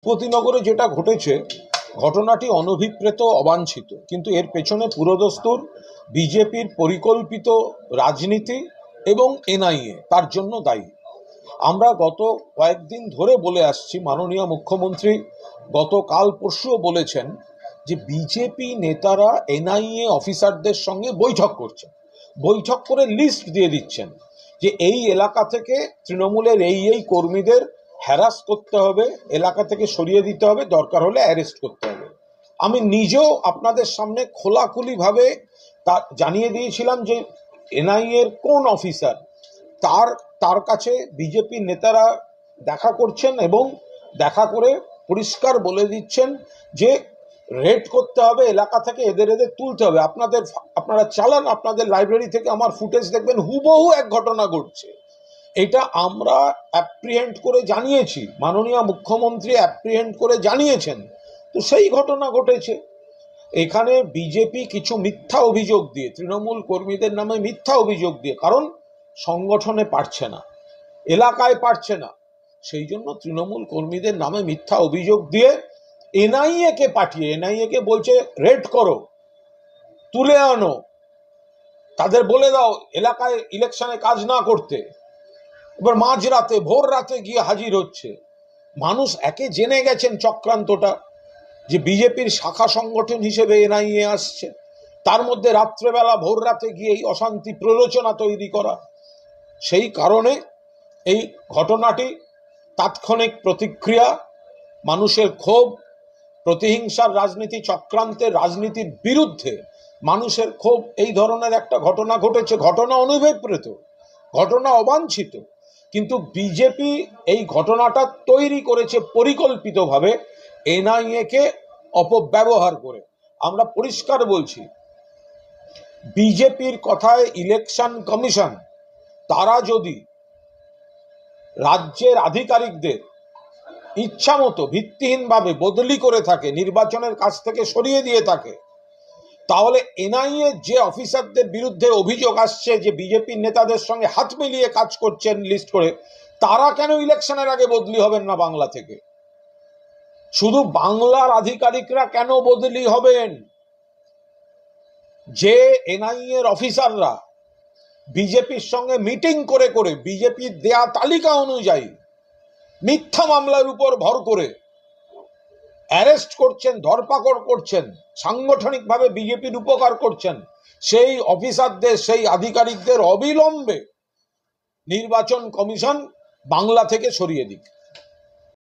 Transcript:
পতিনগরে যেটা ঘটেছে ঘটনাটি অনভিপ্রেত অবাঞ্ছিত, কিন্তু এর পেছনে পুরোদস্তুর বিজেপির পরিকল্পিত রাজনীতি এবং এনআইএ তার জন্য দায়ী। আমরা গত কয়েকদিন ধরে বলে আসছি, মাননীয় মুখ্যমন্ত্রী গতকাল পরশুও বলেছেন যে বিজেপি নেতারা এনআইএ অফিসারদের সঙ্গে বৈঠক করছেন, বৈঠক করে লিস্ট দিয়ে দিচ্ছেন যে এই এলাকা থেকে তৃণমূলের এই কর্মীদের হ্যারাস করতে হবে, এলাকা থেকে সরিয়ে দিতে হবে, দরকার হলে অ্যারেস্ট করতে হবে। আমি নিজেও আপনাদের সামনে খোলাখুলিভাবে তা জানিয়ে দিয়েছিলাম যে এনআইএর কোন অফিসার তার কাছে বিজেপির নেতারা দেখা করছেন এবং দেখা করে পরিষ্কার বলে দিচ্ছেন যে রেড করতে হবে, এলাকা থেকে এদের তুলতে হবে। আপনারা চালান, আপনাদের লাইব্রেরি থেকে আমার ফুটেজ দেখবেন, হুবহু এক ঘটনা ঘটছে। এটা আমরা অ্যাপ্রিহেন্ড করে জানিয়েছি, মাননীয় মুখ্যমন্ত্রী অ্যাপ্রিহেন্ড করে জানিয়েছেন, তো সেই ঘটনা ঘটেছে। এখানে বিজেপি কিছু মিথ্যা অভিযোগ দিয়ে, তৃণমূল কর্মীদের নামে মিথ্যা অভিযোগ দিয়ে, কারণ সংগঠনে পারছে না, এলাকায় পারছে না, সেই জন্য তৃণমূল কর্মীদের নামে মিথ্যা অভিযোগ দিয়ে এনআইএ কে পাঠিয়ে, এনআইএ কে বলছে রেড করো, তুলে আনো, তাদের বলে দাও এলাকায় ইলেকশনে কাজ না করতে। এবার মাঝরাতে ভোর রাতে গিয়ে হাজির হচ্ছে। মানুষ একে জেনে গেছেন চক্রান্তটা, যে বিজেপির শাখা সংগঠন হিসেবে এনআইএ আসছে, তার মধ্যে রাত্রেবেলা ভোর রাতে গিয়ে এই অশান্তি প্ররোচনা তৈরি করা। সেই কারণে এই ঘটনাটি তাৎক্ষণিক প্রতিক্রিয়া, মানুষের ক্ষোভ, প্রতিহিংসার রাজনীতি, চক্রান্তের রাজনীতির বিরুদ্ধে মানুষের ক্ষোভ, এই ধরনের একটা ঘটনা ঘটেছে। ঘটনা অনভিপ্রেত, ঘটনা অবাঞ্ছিত, কিন্তু বিজেপি এই ঘটনাটা তৈরি করেছে পরিকল্পিতভাবে এনআইএ কে অপব্যবহার করে। আমরা পরিষ্কার বলছি, বিজেপির কথায় ইলেকশন কমিশন তারা যদি রাজ্যের আধিকারিকদের ইচ্ছামতো ভিত্তিহীনভাবে বদলি করে থাকে, নির্বাচনের কাছ থেকে সরিয়ে দিয়ে থাকে, তাহলে এনআইএ যে অফিসারদের বিরুদ্ধে অভিযোগ আসছে যে বিজেপির নেতাদের সঙ্গে হাত মিলিয়ে কাজ করছেন লিস্ট করে, তারা কেন ইলেকশনের আগে বদলি হবেন না বাংলা থেকে? শুধু বাংলার আধিকারিকরা কেন বদলি হবেন? যে এনআইএ এর অফিসাররা বিজেপির সঙ্গে মিটিং করে করে বিজেপির দেয়া তালিকা অনুযায়ী মিথ্যা মামলার উপর ভর করে অ্যারেস্ট করছেন, ধরপাকড় করছেন, সাংগঠনিকভাবে বিজেপির উপকার করছেন, সেই অফিসারদের, সেই আধিকারিকদের অবিলম্বে নির্বাচন কমিশন বাংলা থেকে সরিয়ে দিক।